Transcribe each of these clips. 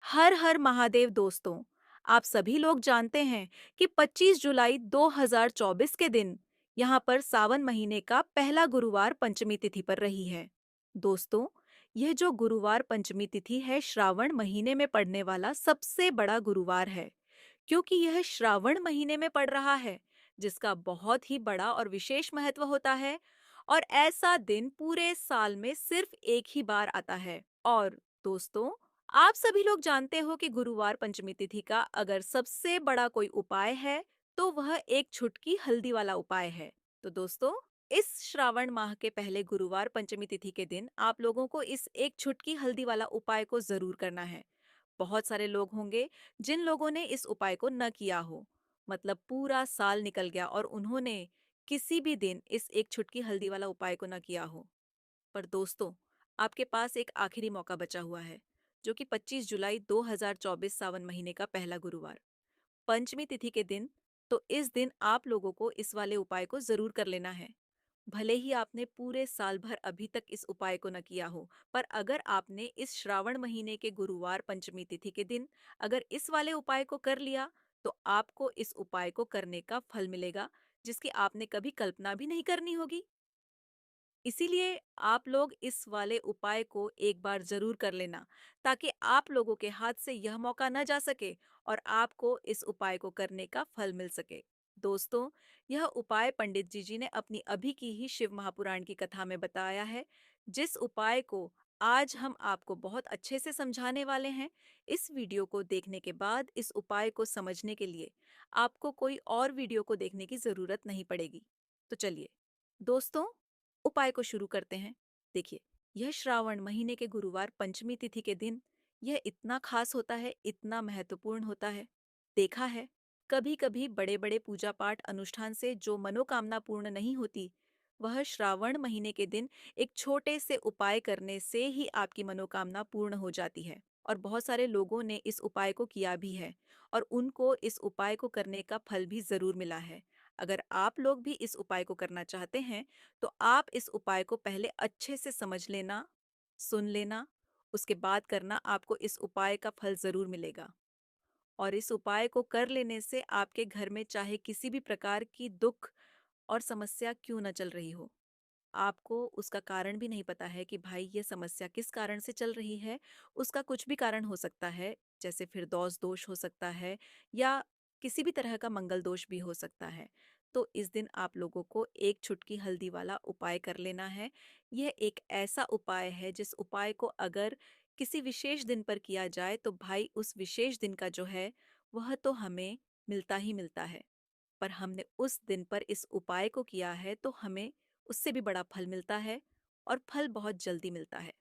हर हर महादेव दोस्तों। आप सभी लोग जानते हैं कि 25 जुलाई 2024 के दिन यहाँ पर सावन महीने का पहला गुरुवार पंचमी तिथि पर रही है। दोस्तों, यह जो गुरुवार पंचमी तिथि है श्रावण महीने में पड़ने वाला सबसे बड़ा गुरुवार है, क्योंकि यह श्रावण महीने में पड़ रहा है, जिसका बहुत ही बड़ा और विशेष महत्व होता है। और ऐसा दिन पूरे साल में सिर्फ एक ही बार आता है। और दोस्तों, आप सभी लोग जानते हो कि गुरुवार पंचमी तिथि का अगर सबसे बड़ा कोई उपाय है तो वह एक छुटकी हल्दी वाला उपाय है। तो दोस्तों, इस श्रावण माह के पहले गुरुवार पंचमी तिथि के दिन आप लोगों को इस एक छुटकी हल्दी वाला उपाय को जरूर करना है। बहुत सारे लोग होंगे जिन लोगों ने इस उपाय को न किया हो, मतलब पूरा साल निकल गया और उन्होंने किसी भी दिन इस एक छुटकी हल्दी वाला उपाय को न किया हो। पर दोस्तों, आपके पास एक आखिरी मौका बचा हुआ है, जो कि 25 जुलाई 2024 सावन महीने का पहला गुरुवार पंचमी तिथि के दिन। तो इस दिन आप लोगों को इस वाले उपाय को जरूर कर लेना है। भले ही आपने पूरे साल भर अभी तक इस उपाय को न किया हो, पर अगर आपने इस श्रावण महीने के गुरुवार पंचमी तिथि के दिन अगर इस वाले उपाय को कर लिया, तो आपको इस उपाय को करने का फल मिलेगा, जिसकी आपने कभी कल्पना भी नहीं करनी होगी। इसीलिए आप लोग इस वाले उपाय को एक बार जरूर कर लेना, ताकि आप लोगों के हाथ से यह मौका न जा सके और आपको इस उपाय को करने का फल मिल सके। दोस्तों, यह उपाय पंडित जी ने अपनी अभी की ही शिव महापुराण की कथा में बताया है, जिस उपाय को आज हम आपको बहुत अच्छे से समझाने वाले हैं। इस वीडियो को देखने के बाद इस उपाय को समझने के लिए आपको कोई और वीडियो को देखने की जरूरत नहीं पड़ेगी। तो चलिए दोस्तों, उपाय को शुरू करते हैं। देखिए, यह श्रावण महीने के गुरुवार पंचमी तिथि के दिन यह इतना खास होता है, इतना महत्वपूर्ण होता है। देखा है, कभी कभी बड़े बड़े पूजा पाठ अनुष्ठान से जो मनोकामना पूर्ण नहीं होती, वह श्रावण महीने के दिन एक छोटे से उपाय करने से ही आपकी मनोकामना पूर्ण हो जाती है। और बहुत सारे लोगों ने इस उपाय को किया भी है और उनको इस उपाय को करने का फल भी जरूर मिला है। अगर आप लोग भी इस उपाय को करना चाहते हैं, तो आप इस उपाय को पहले अच्छे से समझ लेना, सुन लेना, उसके बाद करना, आपको इस उपाय का फल ज़रूर मिलेगा। और इस उपाय को कर लेने से आपके घर में चाहे किसी भी प्रकार की दुख और समस्या क्यों न चल रही हो, आपको उसका कारण भी नहीं पता है कि भाई ये समस्या किस कारण से चल रही है। उसका कुछ भी कारण हो सकता है, जैसे फिर दौस दोष हो सकता है या किसी भी तरह का मंगल दोष भी हो सकता है। तो इस दिन आप लोगों को एक चुटकी हल्दी वाला उपाय कर लेना है। यह एक ऐसा उपाय है जिस उपाय को अगर किसी विशेष दिन पर किया जाए तो भाई उस विशेष दिन का जो है वह तो हमें मिलता ही मिलता है। पर हमने उस दिन पर इस उपाय को किया है तो हमें उससे भी बड़ा फल मिलता है, और फल बहुत जल्दी मिलता है,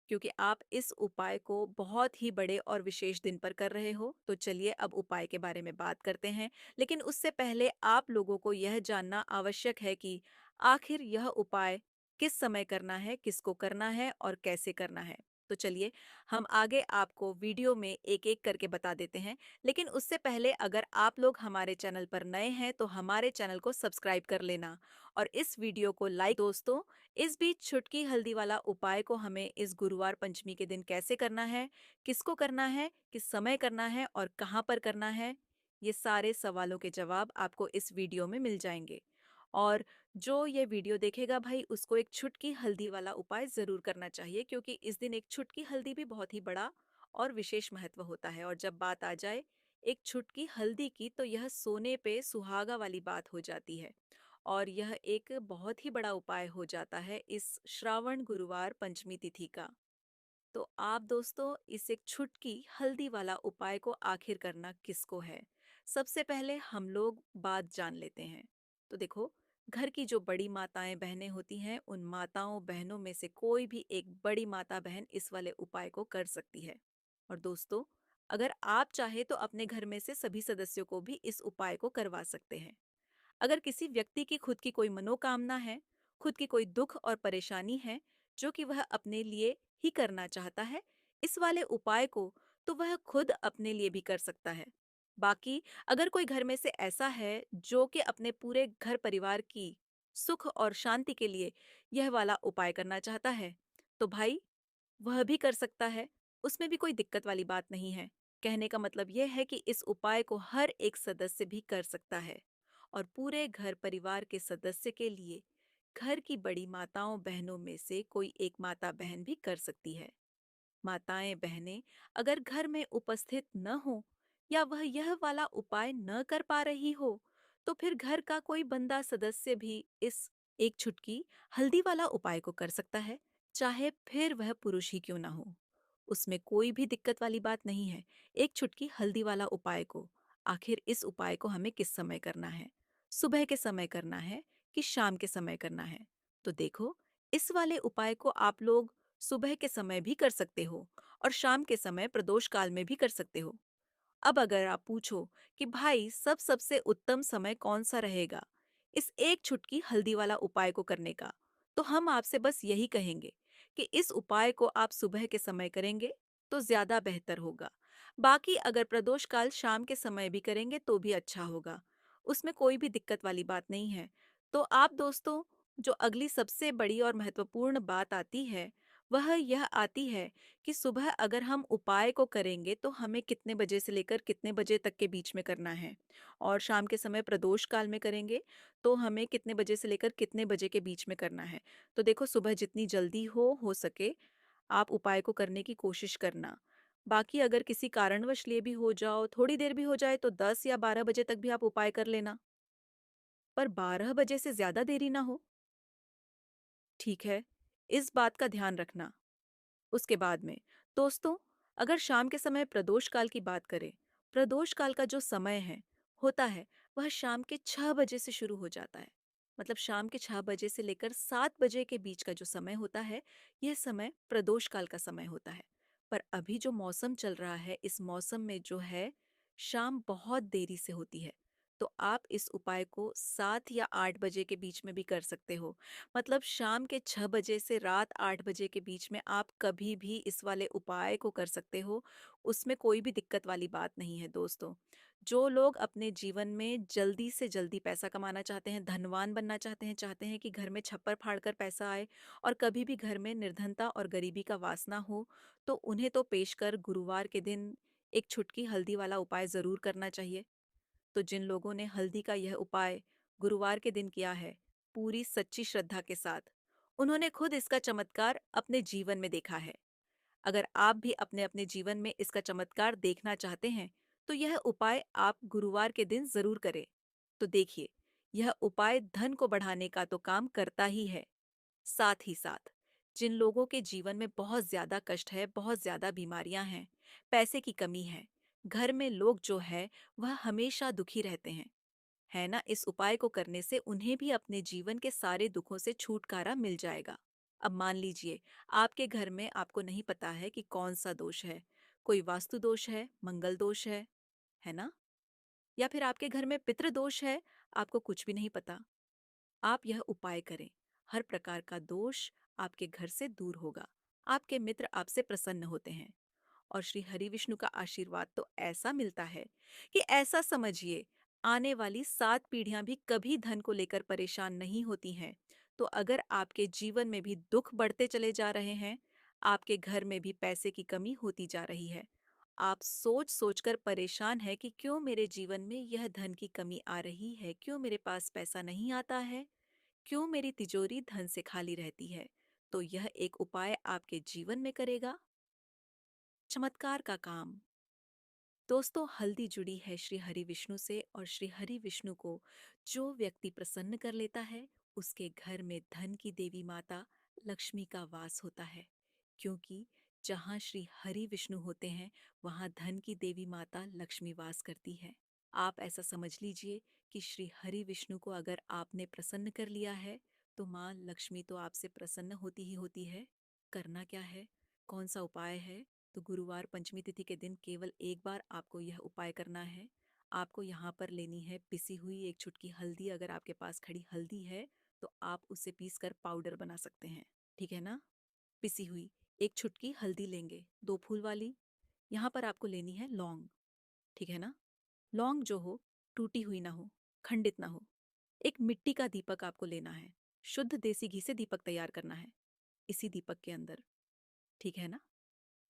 क्योंकि आप इस उपाय को बहुत ही बड़े और विशेष दिन पर कर रहे हो। तो चलिए अब उपाय के बारे में बात करते हैं। लेकिन उससे पहले आप लोगों को यह जानना आवश्यक है कि आखिर यह उपाय किस समय करना है, किसको करना है और कैसे करना है। तो चलिए हम आगे आपको वीडियो में एक एक करके बता देते हैं। लेकिन उससे पहले अगर आप लोग हमारे चैनल पर नए हैं तो हमारे चैनल को सब्सक्राइब कर लेना और इस वीडियो को लाइक। दोस्तों, इस बीच छुटकी हल्दी वाला उपाय को हमें इस गुरुवार पंचमी के दिन कैसे करना है, किसको करना है, किस समय करना है और कहाँ पर करना है, ये सारे सवालों के जवाब आपको इस वीडियो में मिल जाएंगे। और जो ये वीडियो देखेगा भाई, उसको एक छुटकी हल्दी वाला उपाय ज़रूर करना चाहिए, क्योंकि इस दिन एक छुटकी हल्दी भी बहुत ही बड़ा और विशेष महत्व होता है। और जब बात आ जाए एक छुटकी हल्दी की, तो यह सोने पे सुहागा वाली बात हो जाती है। और यह एक बहुत ही बड़ा उपाय हो जाता है इस श्रावण गुरुवार पंचमी तिथि का। तो आप दोस्तों, इस एक छुटकी हल्दी वाला उपाय को आखिर करना किसको है, सबसे पहले हम लोग बात जान लेते हैं। तो देखो, घर की जो बड़ी माताएं बहनें होती हैं, उन माताओं बहनों में से कोई भी एक बड़ी माता बहन इस वाले उपाय को कर सकती है। और दोस्तों, अगर आप चाहे तो अपने घर में से सभी सदस्यों को भी इस उपाय को करवा सकते हैं। अगर किसी व्यक्ति की खुद की कोई मनोकामना है, खुद की कोई दुख और परेशानी है जो कि वह अपने लिए ही करना चाहता है इस वाले उपाय को, तो वह खुद अपने लिए भी कर सकता है। बाकी अगर कोई घर में से ऐसा है जो कि अपने पूरे घर परिवार की सुख और शांति के लिए यह वाला उपाय करना चाहता है, तो भाई वह भी कर सकता है। उसमें भी कोई दिक्कत वाली बात नहीं है। कहने का मतलब यह है कि इस उपाय को हर एक सदस्य भी कर सकता है और पूरे घर परिवार के सदस्य के लिए घर की बड़ी माताओं बहनों में से कोई एक माता बहन भी कर सकती है। माताएं बहनें अगर घर में उपस्थित न हो या वह यह वाला उपाय न कर पा रही हो, तो फिर घर का कोई बंदा सदस्य भी इस एक चुटकी हल्दी वाला उपाय को कर सकता है, चाहे फिर वह पुरुष ही क्यों ना हो। उसमें कोई भी दिक्कत वाली बात नहीं है। एक चुटकी हल्दी वाला उपाय को, आखिर इस उपाय को हमें किस समय करना है? सुबह के समय करना है कि शाम के समय करना है? तो देखो, इस वाले उपाय को आप लोग सुबह के समय भी कर सकते हो और शाम के समय प्रदोष काल में भी कर सकते हो। अब अगर आप पूछो कि भाई सबसे उत्तम समय कौन सा रहेगा इस एक चुटकी हल्दी वाला उपाय को करने का, तो हम आपसे बस यही कहेंगे कि इस उपाय को आप सुबह के समय करेंगे तो ज्यादा बेहतर होगा। बाकी अगर प्रदोष काल शाम के समय भी करेंगे तो भी अच्छा होगा। उसमें कोई भी दिक्कत वाली बात नहीं है। तो आप दोस्तों, जो अगली सबसे बड़ी और महत्वपूर्ण बात आती है, वह यह आती है कि सुबह अगर हम उपाय को करेंगे तो हमें कितने बजे से लेकर कितने बजे तक के बीच में करना है, और शाम के समय प्रदोष काल में करेंगे तो हमें कितने बजे से लेकर कितने बजे के बीच में करना है। तो देखो, सुबह जितनी जल्दी हो सके आप उपाय को करने की कोशिश करना। बाकी अगर किसी कारणवश लिए भी हो जाओ, थोड़ी देर भी हो जाए, तो 10 या 12 बजे तक भी आप उपाय कर लेना, पर 12 बजे से ज्यादा देरी ना हो। ठीक है, इस बात का ध्यान रखना। उसके बाद में दोस्तों, अगर शाम के समय प्रदोष काल की बात करें, प्रदोष काल का जो समय है होता है वह शाम के 6 बजे से शुरू हो जाता है। मतलब शाम के 6 बजे से लेकर 7 बजे के बीच का जो समय होता है, यह समय प्रदोष काल का समय होता है। पर अभी जो मौसम चल रहा है, इस मौसम में जो है शाम बहुत देरी से होती है। तो आप इस उपाय को 7 या 8 बजे के बीच में भी कर सकते हो। मतलब शाम के 6 बजे से रात 8 बजे के बीच में आप कभी भी इस वाले उपाय को कर सकते हो। उसमें कोई भी दिक्कत वाली बात नहीं है दोस्तों। जो लोग अपने जीवन में जल्दी से जल्दी पैसा कमाना चाहते हैं, धनवान बनना चाहते हैं कि घर में छप्पर फाड़ कर पैसा आए और कभी भी घर में निर्धनता और गरीबी का वास ना हो, तो उन्हें तो पेशकर गुरुवार के दिन एक छुटकी हल्दी वाला उपाय ज़रूर करना चाहिए। तो जिन लोगों ने हल्दी का यह उपाय गुरुवार के दिन किया है, पूरी सच्ची श्रद्धा के साथ, उन्होंने खुद इसका चमत्कार अपने जीवन में देखा है। अगर आप भी अपने अपने जीवन में इसका चमत्कार देखना चाहते हैं, तो यह उपाय आप गुरुवार के दिन जरूर करें। तो देखिए, यह उपाय धन को बढ़ाने का तो काम करता ही है, साथ ही साथ जिन लोगों के जीवन में बहुत ज्यादा कष्ट है, बहुत ज्यादा बीमारियां हैं, पैसे की कमी है, घर में लोग जो है वह हमेशा दुखी रहते हैं, है ना, इस उपाय को करने से उन्हें भी अपने जीवन के सारे दुखों से छुटकारा मिल जाएगा। अब मान लीजिए, आपके घर में आपको नहीं पता है कि कौन सा दोष है, कोई वास्तु दोष है, मंगल दोष है ना, या फिर आपके घर में पितृ दोष है, आपको कुछ भी नहीं पता। आप यह उपाय करें, हर प्रकार का दोष आपके घर से दूर होगा, आपके मित्र आपसे प्रसन्न होते हैं, और श्री हरि विष्णु का आशीर्वाद तो ऐसा मिलता है कि ऐसा समझिए, आने वाली 7 पीढ़ियां भी कभी धन को लेकर परेशान नहीं होती हैं। तो अगर आपके जीवन में भी दुख बढ़ते चले जा रहे हैं, आपके घर में भी पैसे की कमी होती जा रही है, आप सोच सोचकर परेशान है कि क्यों मेरे जीवन में यह धन की कमी आ रही है, क्यों मेरे पास पैसा नहीं आता है, क्यों मेरी तिजोरी धन से खाली रहती है, तो यह एक उपाय आपके जीवन में करेगा चमत्कार का काम। दोस्तों, हल्दी जुड़ी है श्री हरि विष्णु से, और श्री हरि विष्णु को जो व्यक्ति प्रसन्न कर लेता है, उसके घर में धन की देवी माता लक्ष्मी का वास होता है। क्योंकि जहाँ श्री हरि विष्णु होते हैं, वहाँ धन की देवी माता लक्ष्मी वास करती है। आप ऐसा समझ लीजिए कि श्री हरि विष्णु को अगर आपने प्रसन्न कर लिया है, तो माँ लक्ष्मी तो आपसे प्रसन्न होती ही होती है। करना क्या है, कौन सा उपाय है? तो गुरुवार पंचमी तिथि के दिन केवल एक बार आपको यह उपाय करना है। आपको यहाँ पर लेनी है पिसी हुई एक चुटकी हल्दी। अगर आपके पास खड़ी हल्दी है तो आप उसे पीस कर पाउडर बना सकते हैं, ठीक है ना। पिसी हुई एक चुटकी हल्दी लेंगे, 2 फूल वाली। यहाँ पर आपको लेनी है लौंग, ठीक है ना। लौंग जो हो, टूटी हुई ना हो, खंडित ना हो। एक मिट्टी का दीपक आपको लेना है, शुद्ध देसी घी से दीपक तैयार करना है इसी दीपक के अंदर, ठीक है ना।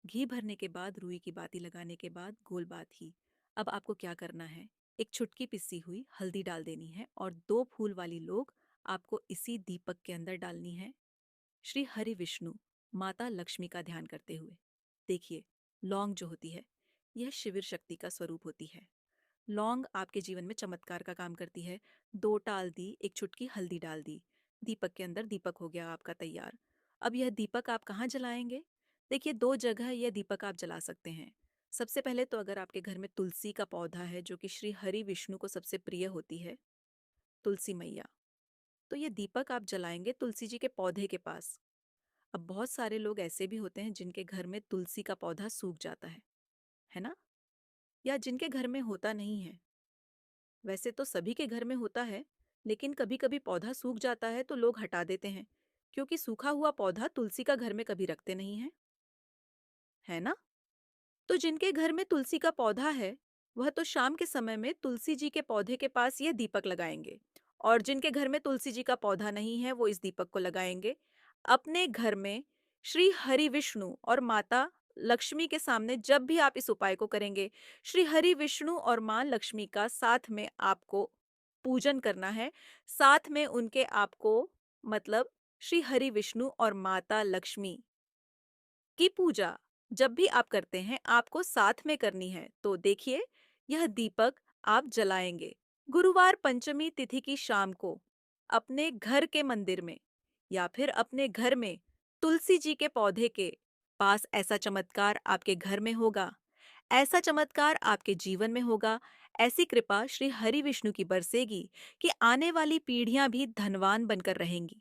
घी भरने के बाद रुई की बाती लगाने के बाद गोल बात ही। अब आपको क्या करना है, एक चुटकी पिसी हुई हल्दी डाल देनी है और दो फूल वाली लोग आपको इसी दीपक के अंदर डालनी है, श्री हरि विष्णु माता लक्ष्मी का ध्यान करते हुए। देखिए, लौंग जो होती है यह शिविर शक्ति का स्वरूप होती है। लौंग आपके जीवन में चमत्कार का काम करती है। दो टाल दी, एक चुटकी हल्दी डाल दी, दीपक के अंदर दीपक हो गया आपका तैयार। अब यह दीपक आप कहाँ जलाएंगे? देखिए, दो जगह यह दीपक आप जला सकते हैं। सबसे पहले तो अगर आपके घर में तुलसी का पौधा है जो कि श्री हरि विष्णु को सबसे प्रिय होती है, तुलसी मैया, तो ये दीपक आप जलाएंगे तुलसी जी के पौधे के पास। अब बहुत सारे लोग ऐसे भी होते हैं जिनके घर में तुलसी का पौधा सूख जाता है ना? या जिनके घर में होता नहीं है। वैसे तो सभी के घर में होता है, लेकिन कभी-कभी पौधा सूख जाता है तो लोग हटा देते हैं, क्योंकि सूखा हुआ पौधा तुलसी का घर में कभी रखते नहीं हैं, है ना? तो जिनके घर में तुलसी का पौधा है, वह तो शाम के समय में तुलसी जी के पौधे के पास ये दीपक लगाएंगे, और जिनके घर में तुलसी जी का पौधा नहीं है, वो इस दीपक को लगाएंगे अपने घर में। श्री हरि विष्णु और माता लक्ष्मी के सामने जब भी आप इस उपाय को करेंगे, श्री हरि विष्णु और मां लक्ष्मी का साथ में आपको पूजन करना है। साथ में उनके आपको, मतलब श्री हरि विष्णु और माता लक्ष्मी की पूजा जब भी आप करते हैं आपको साथ में करनी है। तो देखिए, यह दीपक आप जलाएंगे गुरुवार पंचमी तिथि की शाम को अपने घर के मंदिर में, या फिर अपने घर में तुलसी जी के पौधे के पास। ऐसा चमत्कार आपके घर में होगा, ऐसा चमत्कार आपके जीवन में होगा, ऐसी कृपा श्री हरि विष्णु की बरसेगी कि आने वाली पीढ़ियां भी धनवान बनकर रहेंगी,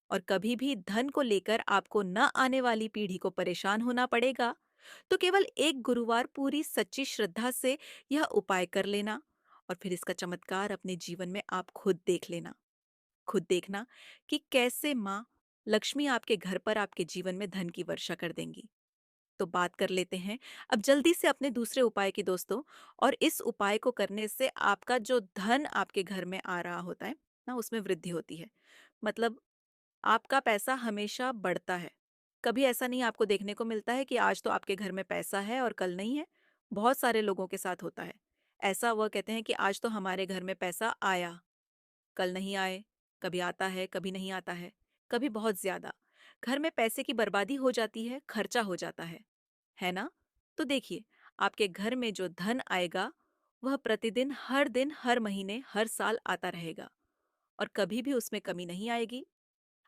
और कभी भी धन को लेकर आपको न आने वाली पीढ़ी को परेशान होना पड़ेगा। तो केवल एक गुरुवार पूरी सच्ची श्रद्धा से यह उपाय कर लेना, और फिर इसका चमत्कार अपने जीवन में आप खुद देख लेना। खुद देखना कि कैसे माँ लक्ष्मी आपके घर पर आपके जीवन में धन की वर्षा कर देंगी। तो बात कर लेते हैं अब जल्दी से अपने दूसरे उपाय की दोस्तों। और इस उपाय को करने से आपका जो धन आपके घर में आ रहा होता है ना, उसमें वृद्धि होती है। मतलब आपका पैसा हमेशा बढ़ता है। कभी ऐसा नहीं आपको देखने को मिलता है कि आज तो आपके घर में पैसा है और कल नहीं है। बहुत सारे लोगों के साथ होता है ऐसा। वह कहते हैं कि आज तो हमारे घर में पैसा आया, कल नहीं आए। कभी आता है, कभी नहीं आता है, कभी बहुत ज्यादा। घर में पैसे की बर्बादी हो जाती है, खर्चा हो जाता है ना? तो देखिए, आपके घर में जो धन आएगा, वह प्रतिदिन, हर दिन, हर महीने, हर साल आता रहेगा, और कभी भी उसमें कमी नहीं आएगी।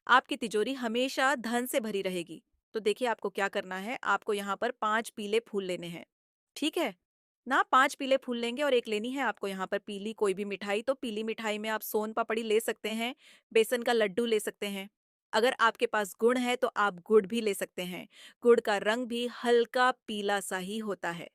आपकी तिजोरी हमेशा धन से भरी रहेगी। तो देखिए, आपको क्या करना है, आपको यहाँ पर 5 पीले फूल लेने हैं, ठीक है? ना 5 पीले फूल लेंगे, और एक लेनी है आपको यहाँ पर पीली कोई भी मिठाई। तो पीली मिठाई में आप सोन पापड़ी ले सकते हैं, बेसन का लड्डू ले सकते हैं। अगर आपके पास गुड़ है तो आप गुड़ भी ले सकते हैं। गुड़ का रंग भी हल्का पीला सा ही होता है।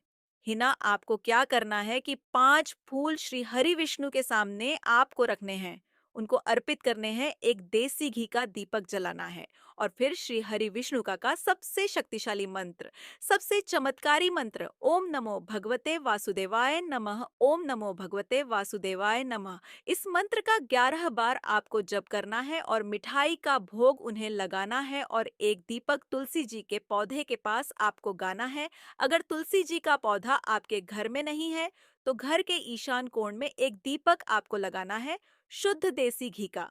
हिना, आपको क्या करना है कि 5 फूल श्री हरि विष्णु के सामने आपको रखने हैं, उनको अर्पित करने हैं, एक देसी घी का दीपक जलाना है, और फिर श्री हरि विष्णु का सबसे शक्तिशाली मंत्र, सबसे चमत्कारी मंत्र, ओम नमो भगवते वासुदेवाय नमः, ओम नमो भगवते वासुदेवाय नमः। इस मंत्र का 11 बार आपको जप करना है, और मिठाई का भोग उन्हें लगाना है, और एक दीपक तुलसी जी के पौधे के पास आपको गाना है। अगर तुलसी जी का पौधा आपके घर में नहीं है, तो घर के ईशान कोण में एक दीपक आपको लगाना है, शुद्ध देसी घी का।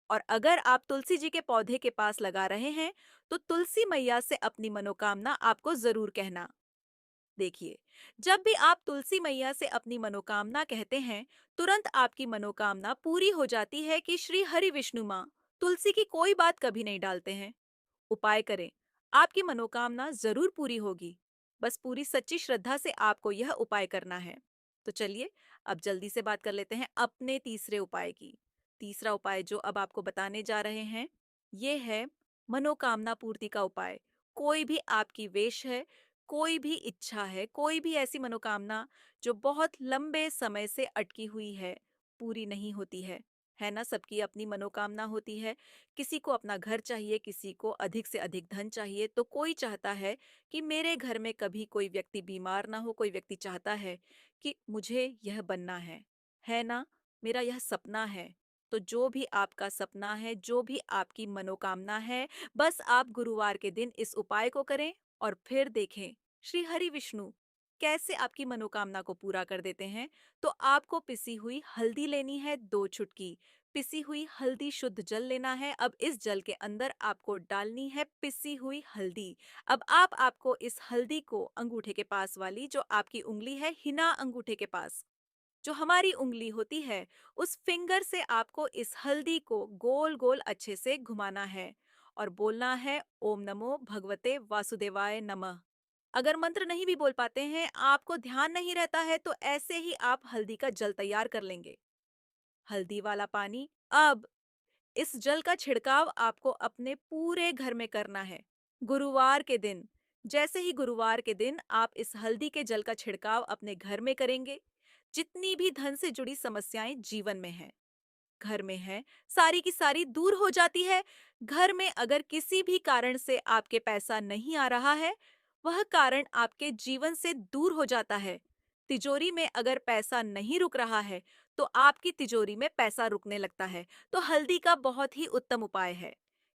और अगर आप तुलसी जी के पौधे के पास लगा रहे हैं, तो तुलसी मैया से अपनी मनोकामना आपको जरूर कहना। देखिए, जब भी आप तुलसी मैया से अपनी मनोकामना कहते हैं, तुरंत आपकी मनोकामना पूरी हो जाती है कि श्री हरि विष्णु माँ तुलसी की कोई बात कभी नहीं डालते हैं। उपाय करें, आपकी मनोकामना जरूर पूरी होगी। बस पूरी सच्ची श्रद्धा से आपको यह उपाय करना है। तो चलिए, अब जल्दी से बात कर लेते हैं अपने तीसरे उपाय की। तीसरा उपाय जो अब आपको बताने जा रहे हैं, ये है मनोकामना पूर्ति का उपाय। कोई भी आपकी वेश है, कोई भी इच्छा है, कोई भी ऐसी मनोकामना जो बहुत लंबे समय से अटकी हुई है, पूरी नहीं होती है ना? सबकी अपनी मनोकामना होती है। किसी को अपना घर चाहिए, किसी को अधिक से अधिक धन चाहिए, तो कोई चाहता है कि मेरे घर में कभी कोई व्यक्ति बीमार ना हो। कोई व्यक्ति चाहता है कि मुझे यह बनना है ना? मेरा यह सपना है। तो जो भी आपका सपना है, जो भी आपकी मनोकामना है, बस आप गुरुवार के दिन इस उपाय को करें, और फिर देखें श्री हरि विष्णु कैसे आपकी मनोकामना को पूरा कर देते हैं? तो आपको पिसी हुई हल्दी लेनी है 2 चुटकी। पिसी हुई हल्दी शुद्ध जल लेना है। अब इस जल के अंदर आपको डालनी है पिसी हुई हल्दी। अब आपको इस हल्दी को अंगूठे के पास वाली जो आपकी उंगली है, हिना अंगूठे के पास जो हमारी उंगली होती है, उस फिंगर से आपको इस हल्दी को गोल गोल अच्छे से घुमाना है और बोलना है ओम नमो भगवते वासुदेवाय नमः। अगर मंत्र नहीं भी बोल पाते हैं, आपको ध्यान नहीं रहता है, तो ऐसे ही आप हल्दी का जल तैयार कर लेंगे। हल्दी वाला पानी। अब इस जल का छिड़काव आपको अपने पूरे घर में करना है। गुरुवार के दिन, जैसे ही गुरुवार के दिन आप इस हल्दी के जल का छिड़काव अपने घर में करेंगे, जितनी भी धन से जुड़ी समस्याएं जीवन में हैं, घर में है, सारी की सारी दूर हो जाती है। घर में अगर किसी भी कारण से आपके पैसा नहीं आ रहा है, वह कारण आपके जीवन से दूर हो जाता है। तिजोरी में अगर पैसा नहीं रुक रहा है, तो आपकी तिजोरी में पैसा रुकने लगता है। तो हल्दी का बहुत ही उत्तम उपाय है।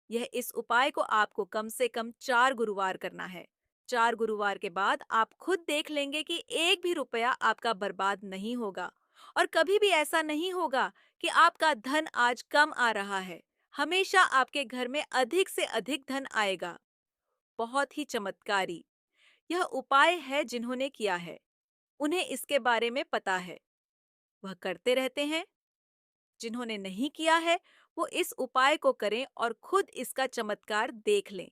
यह इस उपाय को आपको कम से कम 4 गुरुवार करना है। 4 गुरुवार के बाद आप खुद देख लेंगे कि एक भी रुपया आपका बर्बाद नहीं होगा। और कभी भी ऐसा नहीं होगा कि आपका धन आज कम आ रहा है। हमेशा आपके घर में अधिक से अधिक धन आएगा। बहुत ही चमत्कारी यह उपाय है। जिन्होंने किया है, उन्हें इसके बारे में पता है, वह करते रहते हैं। जिन्होंने नहीं किया है, वो इस उपाय को करें और खुद इसका चमत्कार देख लें।